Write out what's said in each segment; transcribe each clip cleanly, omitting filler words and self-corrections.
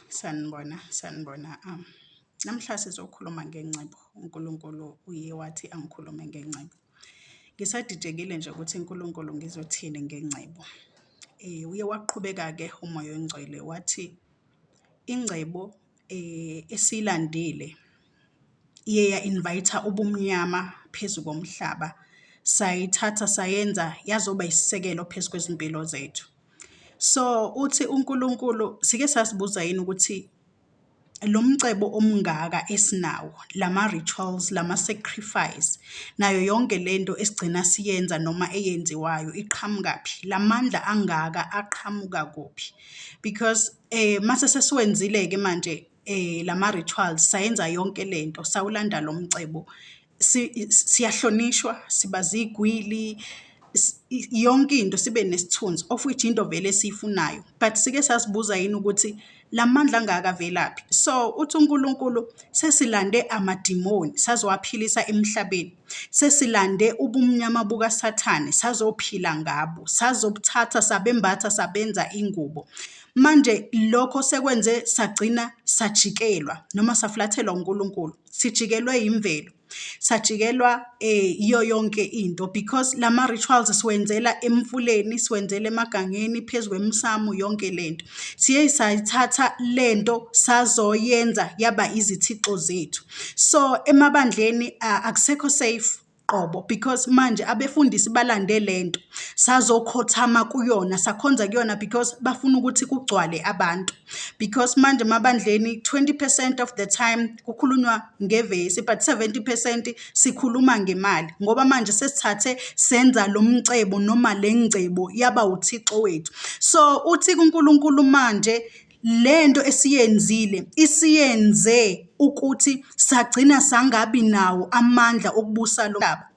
Sanibona. Namhla sizokhuluma ngencebo. uNkulunkulu uye wathi angikhulume ngencebo. Ngisadidekile nje ukuthi uNkulunkulu ngizothini ngencebo. Uye waqhubeka-ke umoya oyingcwele wathi ingcebo esilandile iye ya-invite ubumnyama phezu komhlaba. Sayithatha sayenza yazoba isisekelo phezu kwezimpilo zethu. So uthi uNkulunkulu sike sasibuza yini ukuthi lo mcebo omngaka esinawo, lama-rituals, lama-sacrifice, nayo yonke lento esigcina siyenza noma eyenziwayo iqhamukaphi? Lamandla angaka aqhamuka kuphi? Because mase sesiwenzile-ke manje lama-rituals, sayenza yonke lento, sawulanda lo mcebo, siyahlonishwa, siba zigwili, yonke into sibe nesithunzi of which into vele siyifunayo, but sike sasibuza yini ukuthi lamandla angaka velaphi? So uthi uNkulunkulu sesilande amadimoni sazowaphilisa emhlabeni, sesilande ubumnyama bukaSathane sazophila ngabo, sazobuthatha sabembatha sabenza ingubo. Manje lokho sekwenze sagcina sajikelwa noma saflathelwa uNkulunkulu, sijikelwe imvelo, sajikelwa iyo yonke into, because lama-rituals siwenzela emfuleni, siwenzela emagangeni, phezu kwemsamo, yonke lento. Siye sayithatha lento sazoyenza yaba izithixo zethu. So emabandleni akusekho safe qobo, because manje abefundisi balande lento, sazokhothama kuyona, sakhonza kuyona because bafuna ukuthi kugcwale abantu. Because manje emabandleni 20% of the time kukhulunywa ngevesi, but 70% sikhuluma ngemali, ngoba manje sesithathe senza lo mcebo noma le ngcebo yaba uthixo wethu. So uthi kuNkulunkulu manje lento esiyenzile isiyenze ukuthi sagcina sangabi nawo amandla okubusa lo mhlaba,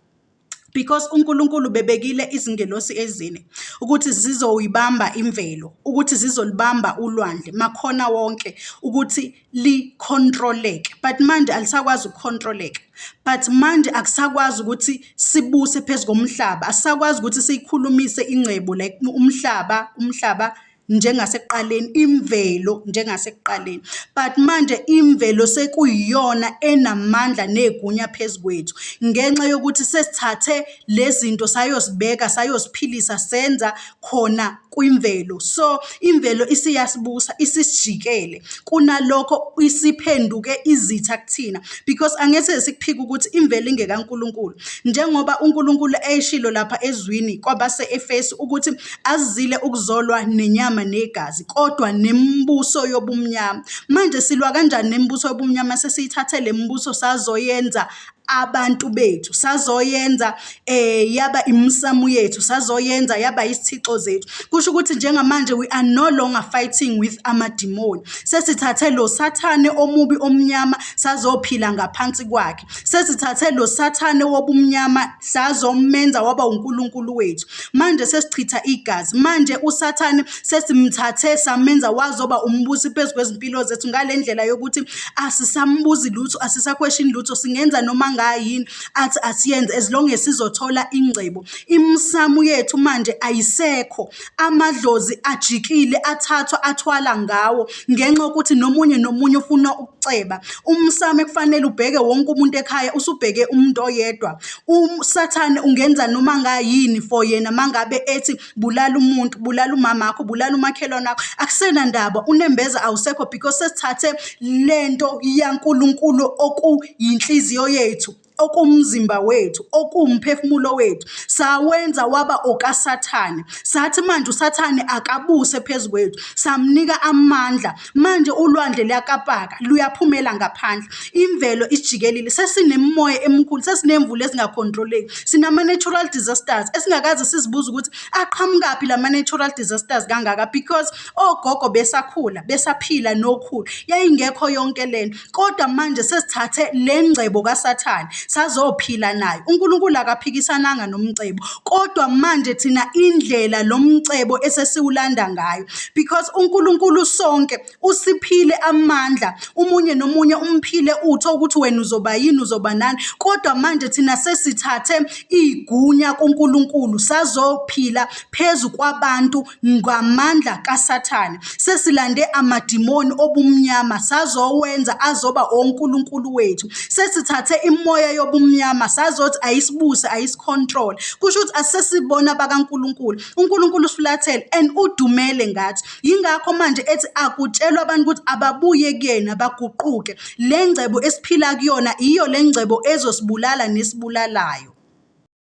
because uNkulunkulu bebekile izingelosi ezine ukuthi zizoyibamba imvelo, ukuthi zizolibamba ulwandle, makhona wonke, ukuthi li-controleke. But manje alisakwazi ukucontroleka, but manje akusakwazi ukuthi sibuse phezu komhlaba, asisakwazi ukuthi siyikhulumise ingcebo like umhlaba njengasekuqaleni, imvelo njengasekuqaleni. But manje imvelo sekuyiyona enamandla negunya phezu kwethu, ngenxa yokuthi sesithathe lezinto sayosibeka, sayosiphilisa, senza khona kwimvelo. So imvelo isiyasibusa, isisijikele, kunalokho isiphenduke izitha kuthina, because angeke sikuphike ukuthi imvelo ingekaNkulunkulu, njengoba uNkulunkulu eshilo lapha ezwini kwabase-Efesu ukuthi azizile ukuzolwa nenyama negazi, kodwa nembuso yobumnyama. Manje silwa kanjani nembuso yobumnyama? Sesiyithathe le mbuso sazoyenza abantu bethu, sazoyenza yaba imsamu yethu, sazoyenza yaba isithixo zethu. Kusho ukuthi njengamanje we are no longer fighting with amadimoni. Sesithathe lo Sathane omubi omnyama sazophila ngaphansi kwakhe, sesithathe lo Sathane wobumnyama sazomenza waba uNkulunkulu wethu. Manje sesichitha igazi, manje uSathane sesimthathe samenza wazoba umbusi phezu kwezimpilo zethu, ngale ndlela yokuthi asisambuzi lutho, asisaquestion lutho, singenza noma ngayini athi asiyenze as long as sizothola ingcebo. Imsamu yethu manje ayisekho, amadlozi ajikile, athathwa athwala ngawo, ngenxa yokuthi nomunye ufuna ukuceba. Umsamo ekufanele ubheke wonke umuntu ekhaya, usubheke umuntu oyedwa. USathane ungenza noma ngayini for yena, mangabe ethi bulala umuntu, bulala umama wakho, bulala umakhelwane wakho, akusena ndaba, unembeza awusekho, because sesithathe lento yaNkulunkulu okuyinhliziyo yethu, okumzimba wethu, okumphefumulo wethu, sawenza waba okaSathane. Sathi manje uSathane akabuse phezu kwethu, samnika amandla. Manje ulwandle luyakapaka, luyaphumela ngaphandle, imvelo isijikelile, sesinemoya emikhulu, sesinemvula ezingacontroleki, sinama-natural disasters esingakaze sizibuza ukuthi aqhamukaphi lama-natural disasters kangaka, because ogogo besakhula besaphila nokhulu yayingekho yonke lento. Kodwa manje sesithathe le ngcebo kaSathane sazophila nayo. uNkulunkulu akaphikisananga nomcebo, kodwa manje thina indlela lo mcebo esesiwulanda ngayo, because uNkulunkulu sonke usiphile amandla, umunye nomunye umphile utho ukuthi wena uzoba yini, uzoba nani, kodwa manje thina sesithathe igunya kuNkulunkulu sazophila phezu kwabantu ngamandla kaSathane. Sesilande amadimoni obumnyama sazowenza azoba onkulunkulu wethu. Sesithathe imoya yobumnyama sazothi ayisibuse, ayisicontrol. Kusho ukuthi asesibona bakaNkulunkulu. uNkulunkulu usifulathele and udumele ngathi. Yingakho manje ethi akutshelwa abantu ukuthi ababuye kuyena baguquke. Le ngcebo esiphila kuyona iyo le ngcebo ezosibulala nesibulalayo.